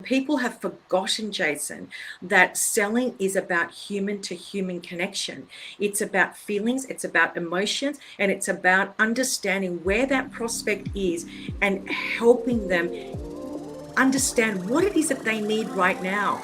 people have forgotten, Jason, that selling is about human to human connection. It's about feelings, it's about emotions, and it's about understanding where that prospect is and helping them understand what it is that they need right now.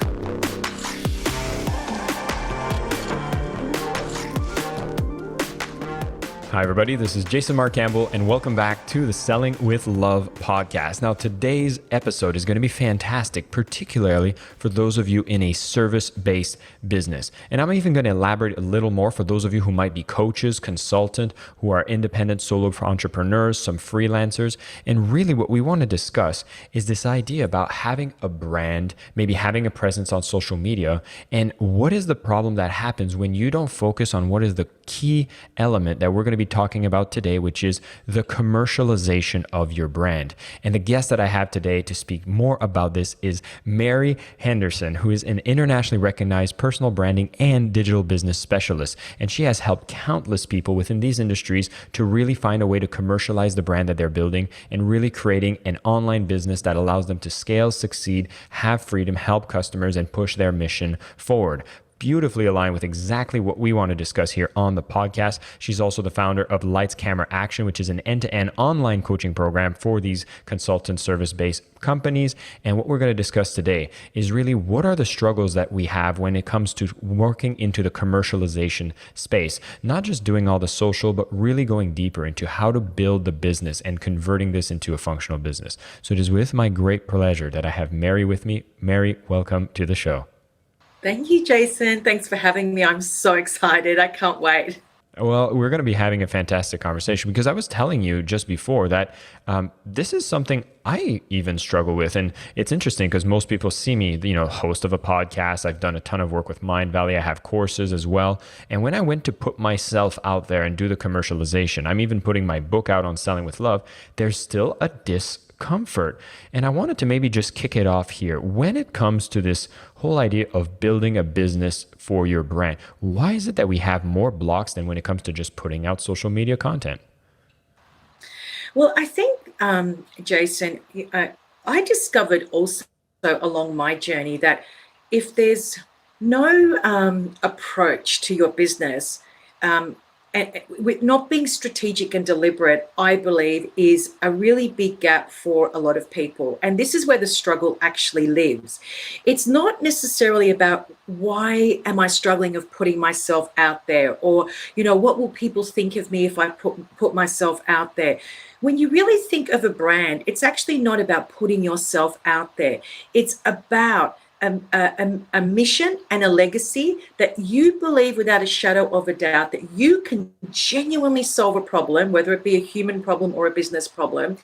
Hi, everybody. This is Jason Marc Campbell, and welcome back to the Selling with Love podcast. Now, today's episode is going to be fantastic, particularly for those of you in a service-based business. And I'm even going to elaborate a little more for those of you who might be coaches, consultant, who are independent solo entrepreneurs, some freelancers. And really what we want to discuss is this idea about having a brand, maybe having a presence on social media, and what is the problem that happens when you don't focus on what is the key element that we're going to be talking about today, which is the commercialization of your brand. And the guest that I have today to speak more about this is Mary Henderson, who is an internationally recognized personal branding and digital business specialist. And she has helped countless people within these industries to really find a way to commercialize the brand that they're building and really creating an online business that allows them to scale, succeed, have freedom, help customers, and push their mission forward. Beautifully aligned with exactly what we want to discuss here on the podcast. She's also the founder of Lights Camera Action, which is an end-to-end online coaching program for these consultant service-based companies. And what we're going to discuss today is really what are the struggles that we have when it comes to working into the commercialization space, not just doing all the social, but really going deeper into how to build the business and converting this into a functional business. So it is with my great pleasure that I have Mary with me. Mary, welcome to the show. Thank you, Jason. Thanks for having me. I'm so excited. I can't wait. Well, we're going to be having a fantastic conversation because I was telling you just before that this is something I even struggle with. And it's interesting because most people see me, host of a podcast. I've done a ton of work with Mind Valley. I have courses as well. And when I went to put myself out there and do the commercialization, I'm even putting my book out on Selling with Love, there's still a discomfort. And I wanted to maybe just kick it off here. When it comes to this whole idea of building a business for your brand, why is it that we have more blocks than when it comes to just putting out social media content? Well, I think, Jason, I discovered also along my journey that if there's no approach to your business, and with not being strategic and deliberate, I believe is a really big gap for a lot of people. And this is where the struggle actually lives. It's not necessarily about why am I struggling of putting myself out there, or, what will people think of me if I put myself out there? When you really think of a brand, it's actually not about putting yourself out there. It's about a mission and a legacy that you believe without a shadow of a doubt that you can genuinely solve a problem, whether it be a human problem or a business problem.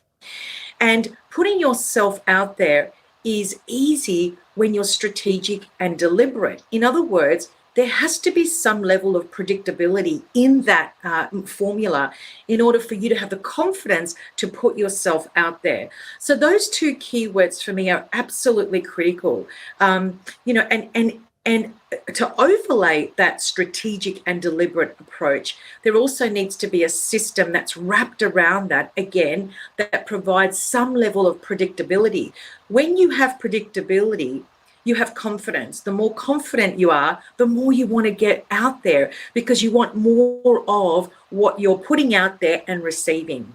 And putting yourself out there is easy when you're strategic and deliberate. In other words, there has to be some level of predictability in that formula in order for you to have the confidence to put yourself out there. So those two keywords for me are absolutely critical. And to overlay that strategic and deliberate approach, there also needs to be a system that's wrapped around that, again, that provides some level of predictability. When you have predictability, you have confidence. The more confident you are, the more you want to get out there because you want more of what you're putting out there and receiving.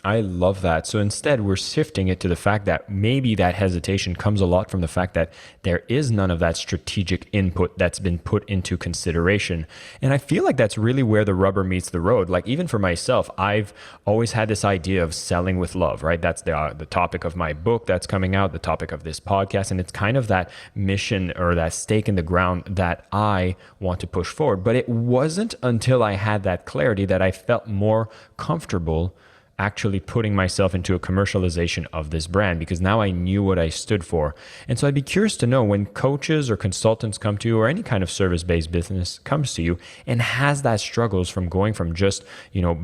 I love that. So instead, we're shifting it to the fact that maybe that hesitation comes a lot from the fact that there is none of that strategic input that's been put into consideration. And I feel like that's really where the rubber meets the road. Like even for myself, I've always had this idea of selling with love, right? That's the topic of my book that's coming out, the topic of this podcast. And it's kind of that mission or that stake in the ground that I want to push forward. But it wasn't until I had that clarity that I felt more comfortable actually putting myself into a commercialization of this brand because now I knew what I stood for. And so I'd be curious to know when coaches or consultants come to you or any kind of service-based business comes to you and has that struggles from going from just,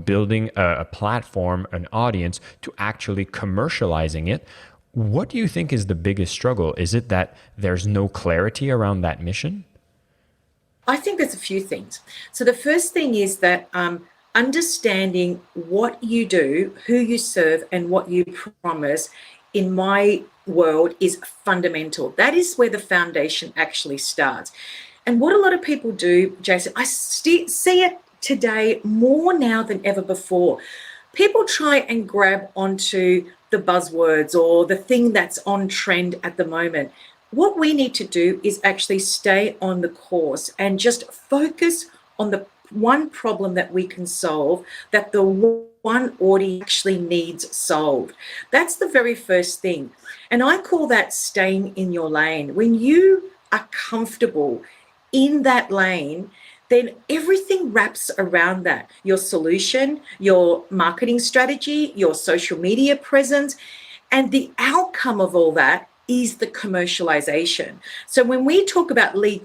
building a platform, an audience to actually commercializing it. What do you think is the biggest struggle? Is it that there's no clarity around that mission? I think there's a few things. So the first thing is that understanding what you do, who you serve, and what you promise, in my world is fundamental. That is where the foundation actually starts. And what a lot of people do, Jason, I see it today more now than ever before. People try and grab onto the buzzwords or the thing that's on trend at the moment. What we need to do is actually stay on the course and just focus on the one problem that we can solve, that the one audience actually needs solved. That's the very first thing. And I call that staying in your lane. When you are comfortable in that lane, then everything wraps around that. Your solution, your marketing strategy, your social media presence, and the outcome of all that is the commercialization. So when we talk about lead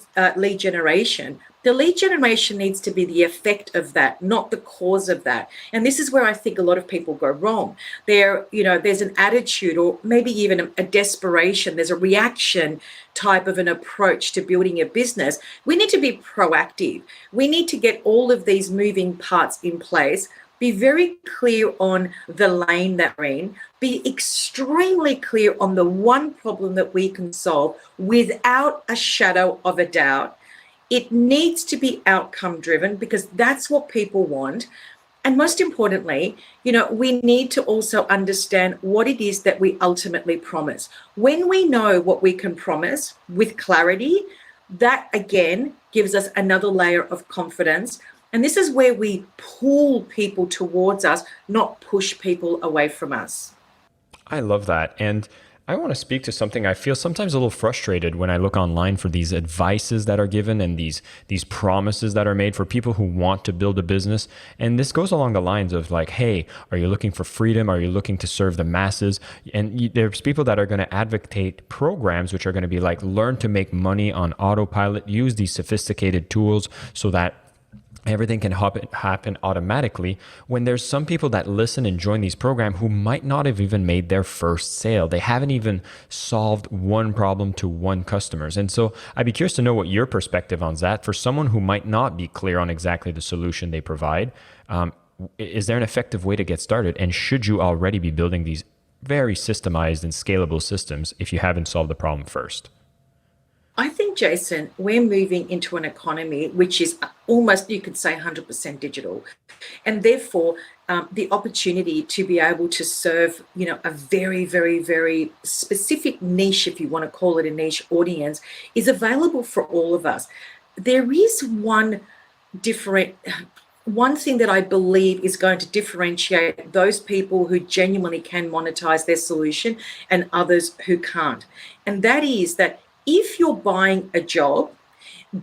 generation, the lead generation needs to be the effect of that, not the cause of that. And this is where I think a lot of people go wrong. There's an attitude or maybe even a desperation. There's a reaction type of an approach to building a business. We need to be proactive. We need to get all of these moving parts in place. Be very clear on the lane that we're in. Be extremely clear on the one problem that we can solve without a shadow of a doubt. It needs to be outcome driven because that's what people want. And most importantly, we need to also understand what it is that we ultimately promise. When we know what we can promise with clarity, that again gives us another layer of confidence. And this is where we pull people towards us, not push people away from us. I love that. And I want to speak to something I feel sometimes a little frustrated when I look online for these advices that are given and these promises that are made for people who want to build a business. And this goes along the lines of like, hey, are you looking for freedom? Are you looking to serve the masses? And there's people that are going to advocate programs which are going to be like, learn to make money on autopilot, use these sophisticated tools so that everything can happen automatically, when there's some people that listen and join these programs who might not have even made their first sale. They haven't even solved one problem to one customers. And so I'd be curious to know what your perspective on that for someone who might not be clear on exactly the solution they provide. Is there an effective way to get started? And should you already be building these very systemized and scalable systems if you haven't solved the problem first? I think, Jason, we're moving into an economy which is almost, you could say, 100% digital. And therefore, the opportunity to be able to serve, a very, very, very specific niche, if you want to call it a niche audience, is available for all of us. There is one thing that I believe is going to differentiate those people who genuinely can monetize their solution and others who can't. And that is that if you're buying a job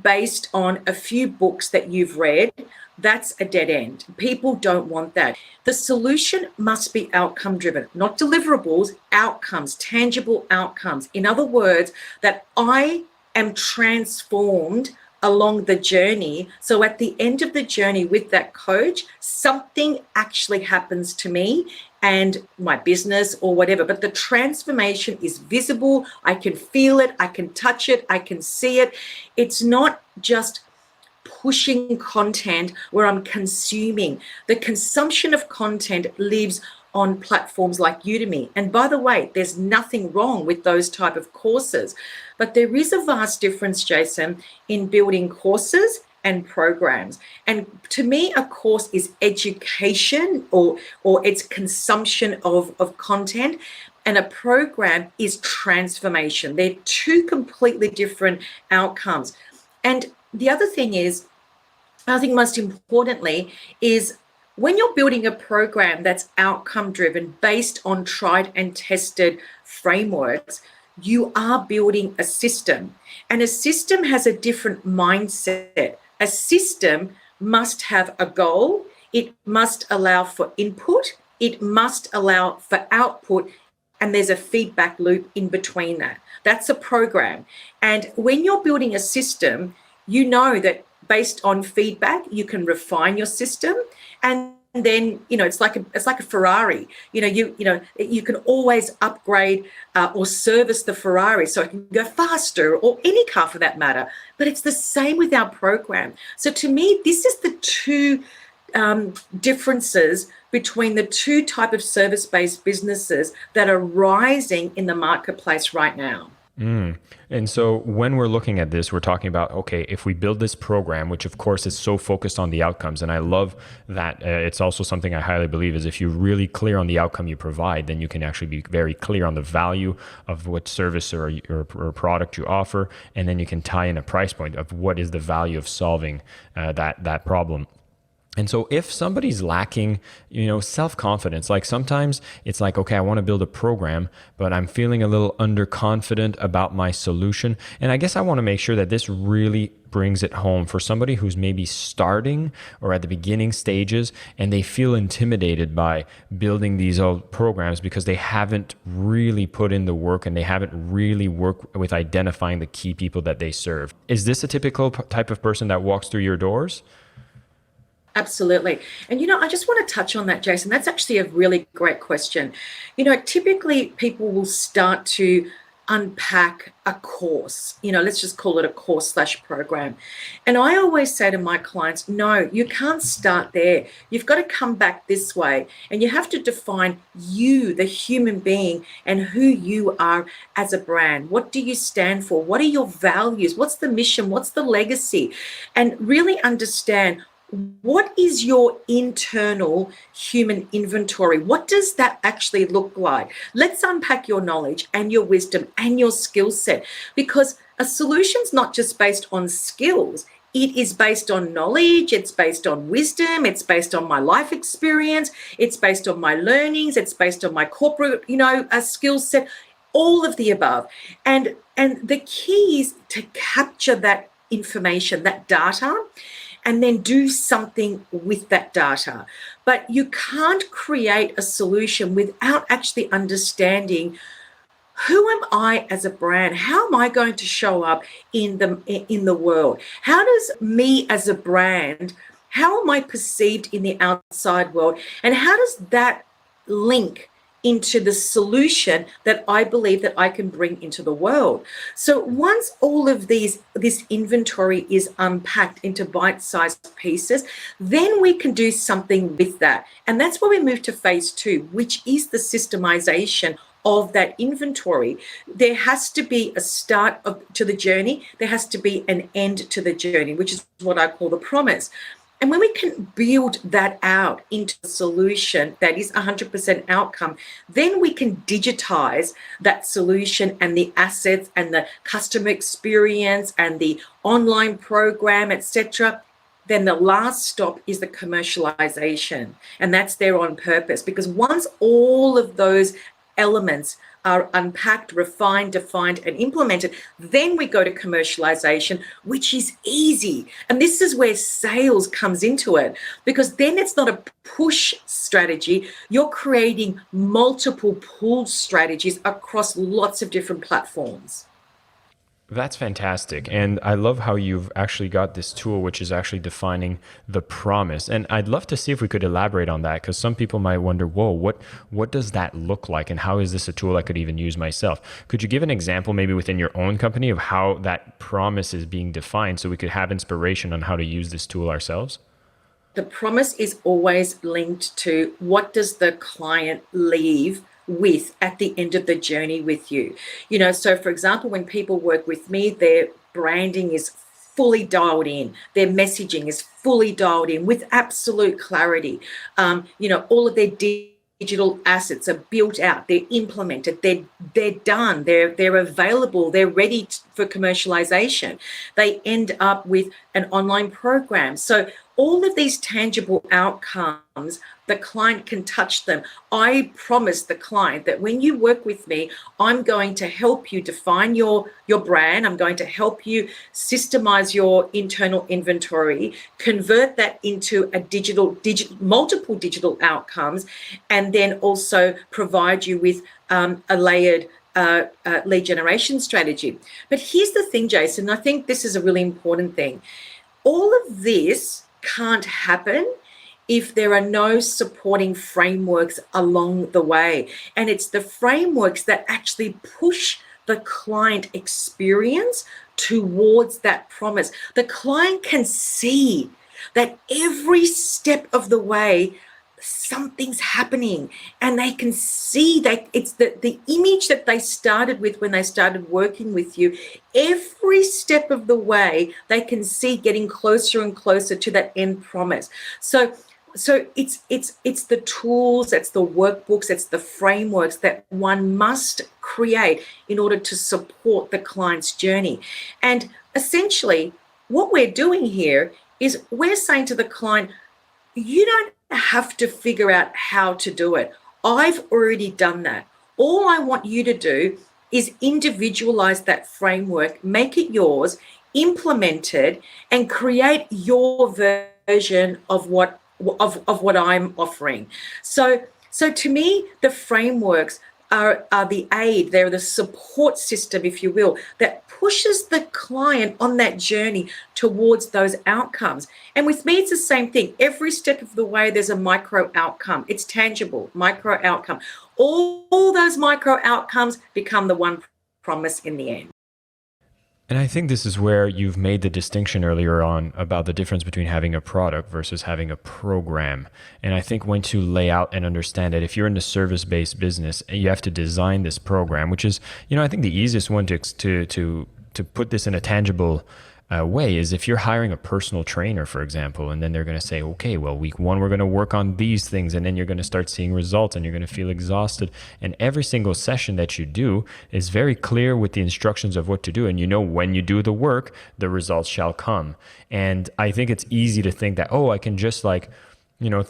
based on a few books that you've read, that's a dead end. People don't want that. The solution must be outcome driven, not deliverables, outcomes, tangible outcomes. In other words, that I am transformed along the journey. So at the end of the journey with that coach, something actually happens to me and my business or whatever. But the transformation is visible. I can feel it. I can touch it. I can see it. It's not just pushing content where I'm consuming. The consumption of content lives on platforms like Udemy. And by the way, there's nothing wrong with those type of courses. But there is a vast difference, Jason, in building courses and programs. And to me, a course is education or it's consumption of content. And a program is transformation. They're two completely different outcomes. And the other thing is, I think most importantly, is when you're building a program that's outcome driven based on tried and tested frameworks, you are building a system. And a system has a different mindset. A system must have a goal. It must allow for input. It must allow for output. And there's a feedback loop in between that. That's a program. And when you're building a system, you know that based on feedback, you can refine your system. And then, it's like a Ferrari. You can always upgrade or service the Ferrari so it can go faster, or any car for that matter. But it's the same with our program. So to me, this is the two differences between the two type of service-based businesses that are rising in the marketplace right now. And so when we're looking at this, we're talking about, okay, if we build this program, which of course is so focused on the outcomes, and I love that it's also something I highly believe is if you're really clear on the outcome you provide, then you can actually be very clear on the value of what service or product you offer, and then you can tie in a price point of what is the value of solving that problem. And so if somebody's lacking, self-confidence, like sometimes it's like, okay, I want to build a program, but I'm feeling a little underconfident about my solution. And I guess I want to make sure that this really brings it home for somebody who's maybe starting or at the beginning stages, and they feel intimidated by building these old programs because they haven't really put in the work and they haven't really worked with identifying the key people that they serve. Is this a typical type of person that walks through your doors? Absolutely. And, I just want to touch on that, Jason. That's actually a really great question. Typically people will start to unpack a course, let's just call it a course/program. And I always say to my clients, no, you can't start there. You've got to come back this way, and you have to define you, the human being, and who you are as a brand. What do you stand for? What are your values? What's the mission? What's the legacy? And really understand, what is your internal human inventory? What does that actually look like? Let's unpack your knowledge and your wisdom and your skill set, because a solution's not just based on skills. It is based on knowledge. It's based on wisdom. It's based on my life experience. It's based on my learnings. It's based on my corporate, a skill set, all of the above. And the key is to capture that information, that data, and then do something with that data. But you can't create a solution without actually understanding, who am I as a brand? How am I going to show up in the world? How does me as a brand, how am I perceived in the outside world? And how does that link into the solution that I believe that I can bring into the world? So once all of this inventory is unpacked into bite-sized pieces, then we can do something with that. And that's where we move to phase 2, which is the systemization of that inventory. There has to be a start to the journey. There has to be an end to the journey, which is what I call the promise. And when we can build that out into a solution that is 100% outcome, then we can digitize that solution and the assets and the customer experience and the online program, etc. Then the last stop is the commercialization. And that's there on purpose, because once all of those elements are unpacked, refined, defined, and implemented, then we go to commercialization, which is easy. And this is where sales comes into it, because then it's not a push strategy. You're creating multiple pull strategies across lots of different platforms. That's fantastic. And I love how you've actually got this tool, which is actually defining the promise. And I'd love to see if we could elaborate on that, because some people might wonder, whoa, what does that look like? And how is this a tool I could even use myself? Could you give an example maybe within your own company of how that promise is being defined so we could have inspiration on how to use this tool ourselves? The promise is always linked to, what does the client leave with at the end of the journey with you? So for example, when people work with me, their branding is fully dialed in, their messaging is fully dialed in with absolute clarity. All of their digital assets are built out, they're implemented, they're done, they're available, they're ready for commercialization. They end up with an online program. So all of these tangible outcomes, the client can touch them. I promise the client that when you work with me, I'm going to help you define your brand. I'm going to help you systemize your internal inventory, convert that into a multiple digital outcomes, and then also provide you with a layered lead generation strategy. But here's the thing, Jason, I think this is a really important thing. All of this can't happen if there are no supporting frameworks along the way. And it's the frameworks that actually push the client experience towards that promise. The client can see that every step of the way something's happening, and they can see that it's the image that they started with when they started working with you. Every step of the way they can see getting closer and closer to that end promise. So it's the tools, it's the workbooks, it's the frameworks that one must create in order to support the client's journey. And essentially what we're doing here is we're saying to the client, you don't have to figure out how to do it. I've already done that. All I want you to do is individualize that framework, make it yours, implement it, and create your version of what I'm offering. So to me, the frameworks are the aid, they're the support system, if you will, that pushes the client on that journey towards those outcomes. And with me, it's the same thing. Every step of the way, there's a micro outcome. It's tangible, micro outcome. All those micro outcomes become the one promise in the end. And I think this is where you've made the distinction earlier on about the difference between having a product versus having a program. And I think when to lay out and understand that if you're in the service-based business, you have to design this program, which is, I think the easiest one to put this in a tangible way is if you're hiring a personal trainer, for example, and then they're going to say, okay, well, week 1, we're going to work on these things, and then you're going to start seeing results and you're going to feel exhausted. And every single session that you do is very clear with the instructions of what to do. And when you do the work, the results shall come. And I think it's easy to think that, I can just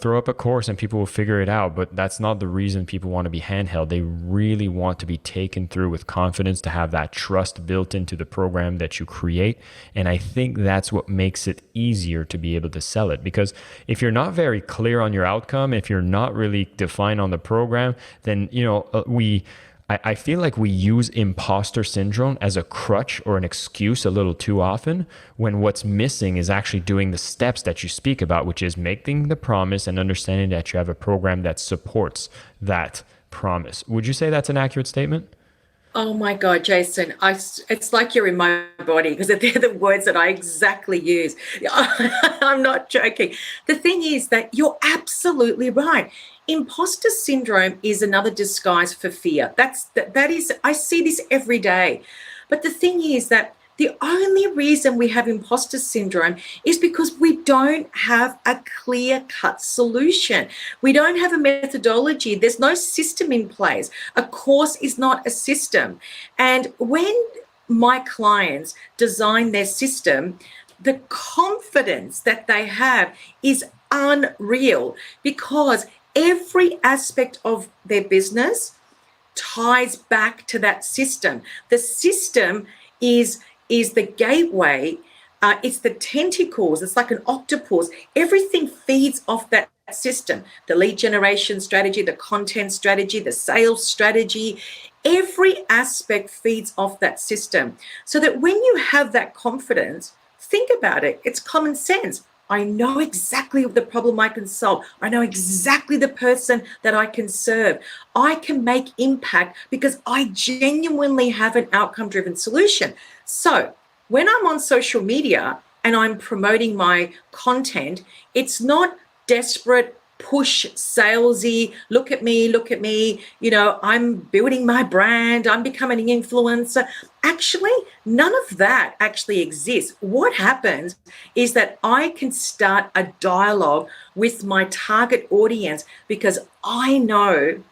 throw up a course and people will figure it out. But that's not the reason people want to be handheld. They really want to be taken through with confidence, to have that trust built into the program that you create. And I think that's what makes it easier to be able to sell it. Because if you're not very clear on your outcome, if you're not really defined on the program, then, I feel like we use imposter syndrome as a crutch or an excuse a little too often, when what's missing is actually doing the steps that you speak about, which is making the promise and understanding that you have a program that supports that promise. Would you say that's an accurate statement? Oh my God, Jason, it's like you're in my body, because they're the words that I exactly use. I'm not joking. The thing is that you're absolutely right. Imposter syndrome is another disguise for fear. That is, I see this every day. But the thing is that the only reason we have imposter syndrome is because we don't have a clear-cut solution. We don't have a methodology. There's no system in place. A course is not a system. And when my clients design their system, the confidence that they have is unreal, because every aspect of their business ties back to that system. The system is the gateway, it's the tentacles, it's like an octopus. Everything feeds off that system. The lead generation strategy, the content strategy, the sales strategy, every aspect feeds off that system. So that when you have that confidence, think about it, it's common sense. I know exactly the problem I can solve. I know exactly the person that I can serve. I can make impact because I genuinely have an outcome-driven solution. So when I'm on social media and I'm promoting my content, it's not desperate, push, salesy, look at me, I'm building my brand, I'm becoming an influencer. Actually, none of that actually exists. What happens is that I can start a dialogue with my target audience, because I know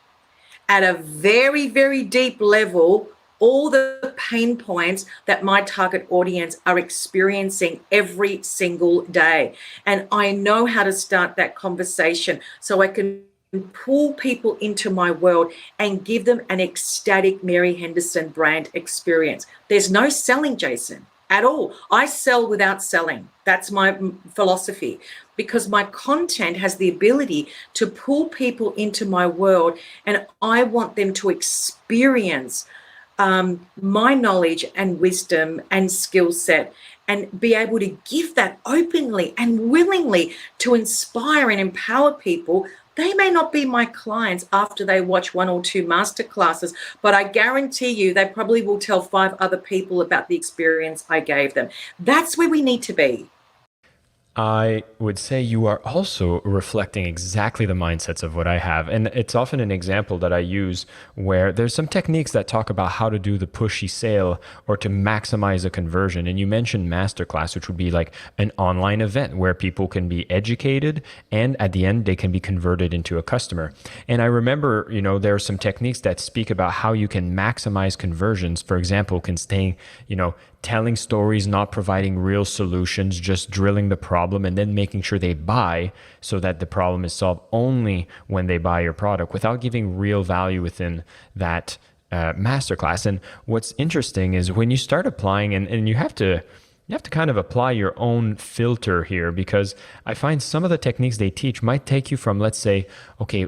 at a very, very deep level all the pain points that my target audience are experiencing every single day. And I know how to start that conversation so I can pull people into my world and give them an ecstatic Mary Henderson brand experience. There's no selling, Jason, at all. I sell without selling. That's my philosophy, because my content has the ability to pull people into my world, and I want them to experience my knowledge and wisdom and skill set, and be able to give that openly and willingly to inspire and empower people. They may not be my clients after they watch 1 or 2 masterclasses, but I guarantee you they probably will tell 5 other people about the experience I gave them. That's where we need to be. I would say you are also reflecting exactly the mindsets of what I have. And it's often an example that I use where there's some techniques that talk about how to do the pushy sale or to maximize a conversion. And you mentioned masterclass, which would be like an online event where people can be educated and at the end they can be converted into a customer. And I remember, there are some techniques that speak about how you can maximize conversions. For example, can stay, telling stories, not providing real solutions, just drilling the problem and then making sure they buy so that the problem is solved only when they buy your product without giving real value within that masterclass. And what's interesting is when you start applying, and you have to kind of apply your own filter here, because I find some of the techniques they teach might take you from, let's say, okay,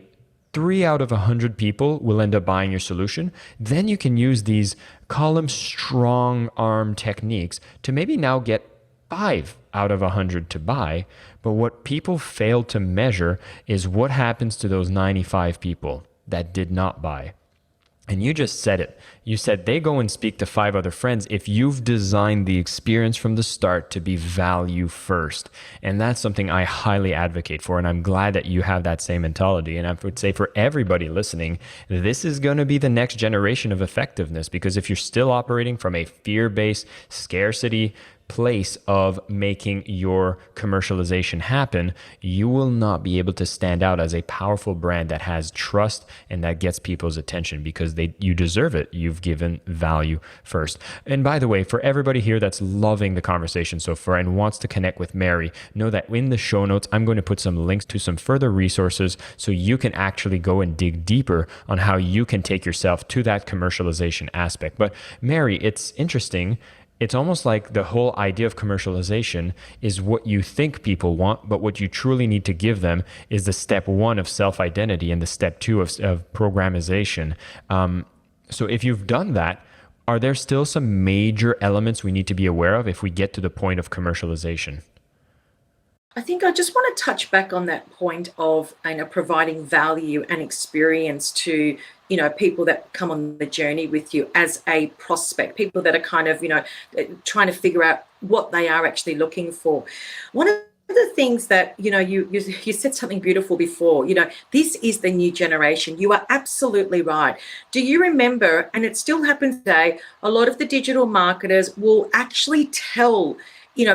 3 out of 100 people will end up buying your solution. Then you can use these column strong arm techniques to maybe now get 5 out of 100 to buy. But what people fail to measure is what happens to those 95 people that did not buy. And you just said it. You said they go and speak to 5 other friends if you've designed the experience from the start to be value first. And that's something I highly advocate for. And I'm glad that you have that same mentality. And I would say for everybody listening, this is going to be the next generation of effectiveness, because if you're still operating from a fear-based scarcity place of making your commercialization happen, you will not be able to stand out as a powerful brand that has trust and that gets people's attention, because you deserve it. You've given value first. And by the way, for everybody here that's loving the conversation so far and wants to connect with Mary, know that in the show notes, I'm going to put some links to some further resources so you can actually go and dig deeper on how you can take yourself to that commercialization aspect. But Mary, it's interesting. It's almost like the whole idea of commercialization is what you think people want, but what you truly need to give them is the step 1 of self-identity and the step 2 of programmization. So if you've done that, are there still some major elements we need to be aware of if we get to the point of commercialization? I think I just want to touch back on that point of providing value and experience to people that come on the journey with you as a prospect, people that are kind of trying to figure out what they are actually looking for. One of the things that you said something beautiful before. This is the new generation. You are absolutely right. Do you remember? And it still happens today. A lot of the digital marketers will actually tell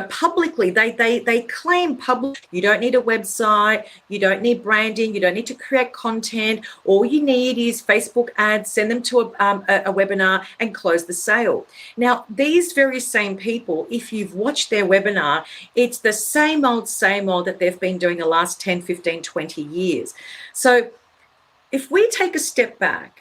publicly, they claim public, you don't need a website, you don't need branding, you don't need to create content. All you need is Facebook ads, send them to a webinar and close the sale. Now, these very same people, if you've watched their webinar, it's the same old that they've been doing the last 10, 15, 20 years. So if we take a step back,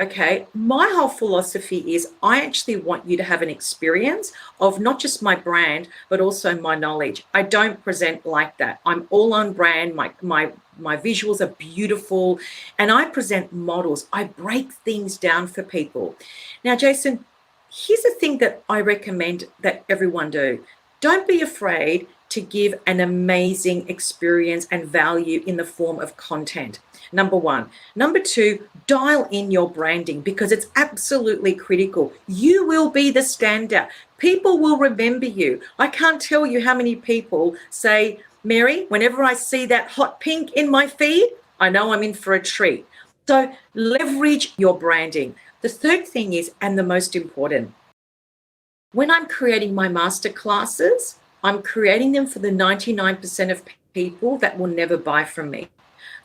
okay, my whole philosophy is I actually want you to have an experience of not just my brand, but also my knowledge. I don't present like that. I'm all on brand. My visuals are beautiful, and I present models. I break things down for people. Now, Jason, here's the thing that I recommend that everyone do. Don't be afraid to give an amazing experience and value in the form of content. Number 1. Number 2, dial in your branding, because it's absolutely critical. You will be the standout. People will remember you. I can't tell you how many people say, Mary, whenever I see that hot pink in my feed, I know I'm in for a treat. So leverage your branding. The third thing is, and the most important, when I'm creating my masterclasses, I'm creating them for the 99% of people that will never buy from me.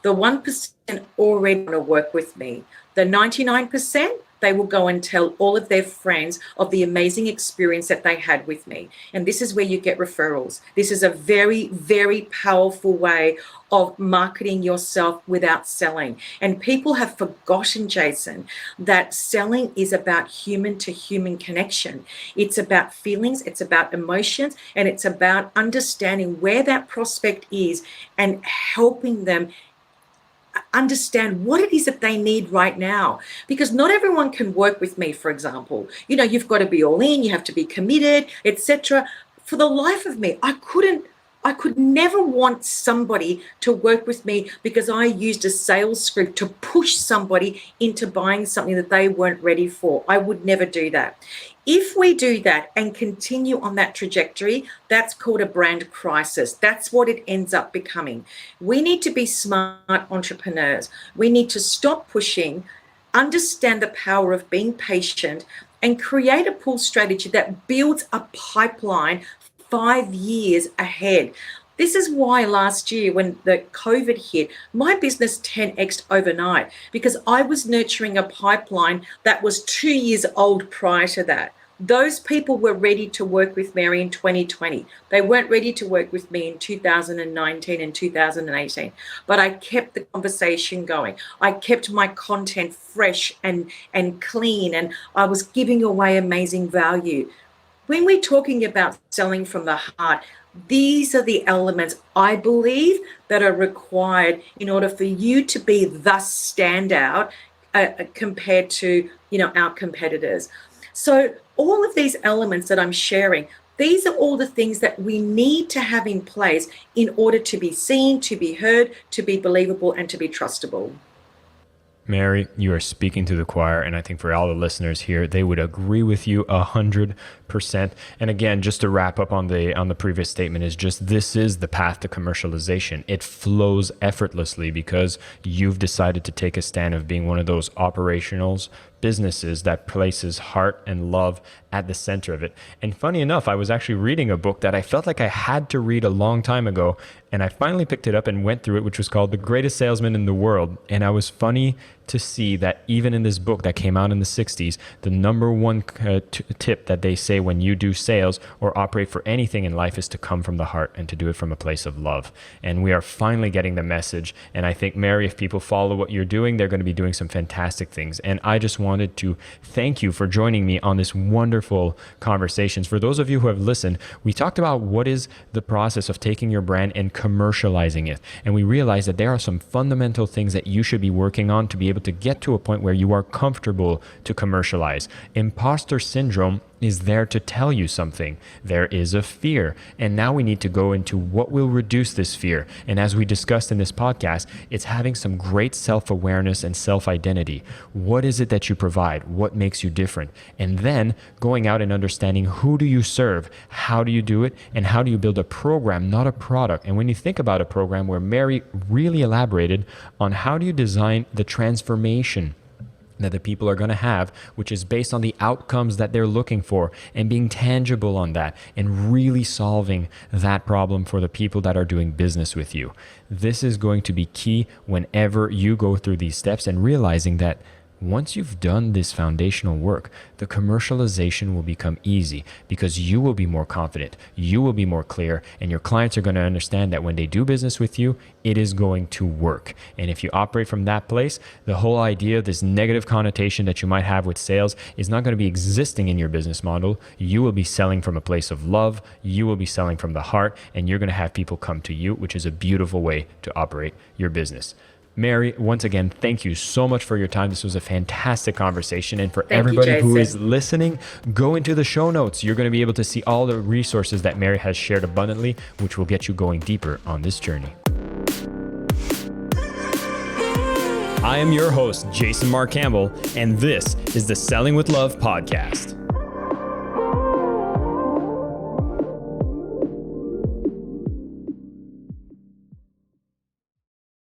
The 1% already want to work with me. The 99%, they will go and tell all of their friends of the amazing experience that they had with me. And this is where you get referrals. This is a very, very powerful way of marketing yourself without selling. And people have forgotten, Jason, that selling is about human to human connection. It's about feelings, it's about emotions, and it's about understanding where that prospect is and helping them understand what it is that they need right now, because not everyone can work with me. For example, you've got to be all in, you have to be committed, etc. For the life of me, I could never want somebody to work with me because I used a sales script to push somebody into buying something that they weren't ready for. I would never do that. If we do that and continue on that trajectory, that's called a brand crisis. That's what it ends up becoming. We need to be smart entrepreneurs. We need to stop pushing, understand the power of being patient, and create a pull strategy that builds a pipeline 5 years ahead. This is why last year when the COVID hit, my business 10x'd overnight because I was nurturing a pipeline that was 2 years old prior to that. Those people were ready to work with Mary in 2020. They weren't ready to work with me in 2019 and 2018. But I kept the conversation going. I kept my content fresh and clean, and I was giving away amazing value. When we're talking about selling from the heart, these are the elements I believe that are required in order for you to be the standout compared to our competitors. So all of these elements that I'm sharing, these are all the things that we need to have in place in order to be seen, to be heard, to be believable, and to be trustable. Mary, you are speaking to the choir, and I think for all the listeners here, they would agree with you 100%. And again, just to wrap up on the previous statement, is just this is the path to commercialization. It flows effortlessly because you've decided to take a stand of being one of those operationals businesses that places heart and love at the center of it. And funny enough, I was actually reading a book that I felt like I had to read a long time ago, and I finally picked it up and went through it, which was called The Greatest Salesman in the World. And I was funny to see that even in this book that came out in the 60s, the number one tip that they say when you do sales or operate for anything in life is to come from the heart and to do it from a place of love. And we are finally getting the message. And I think, Mary, if people follow what you're doing, they're going to be doing some fantastic things. And I just wanted to thank you for joining me on this wonderful conversations. For those of you who have listened, we talked about what is the process of taking your brand and commercializing it. And we realized that there are some fundamental things that you should be working on to be able to get to a point where you are comfortable to commercialize. Impostor syndrome is there to tell you something. There is a fear. And now we need to go into what will reduce this fear. And as we discussed in this podcast, it's having some great self-awareness and self-identity. What is it that you provide? What makes you different? And then going out and understanding, who do you serve? How do you do it? And how do you build a program, not a product? And when you think about a program, where Mary really elaborated on how do you design the transformation that the people are going to have, which is based on the outcomes that they're looking for, and being tangible on that and really solving that problem for the people that are doing business with you. This is going to be key whenever you go through these steps, and realizing that once you've done this foundational work, the commercialization will become easy because you will be more confident, you will be more clear, and your clients are going to understand that when they do business with you, it is going to work. And if you operate from that place, the whole idea, this negative connotation that you might have with sales, is not going to be existing in your business model. You will be selling from a place of love, you will be selling from the heart, and you're going to have people come to you, which is a beautiful way to operate your business. Mary, once again, thank you so much for your time. This was a fantastic conversation. And for everybody who is listening, go into the show notes. You're going to be able to see all the resources that Mary has shared abundantly, which will get you going deeper on this journey. I am your host, Jason Marc Campbell, and this is the Selling with Love podcast.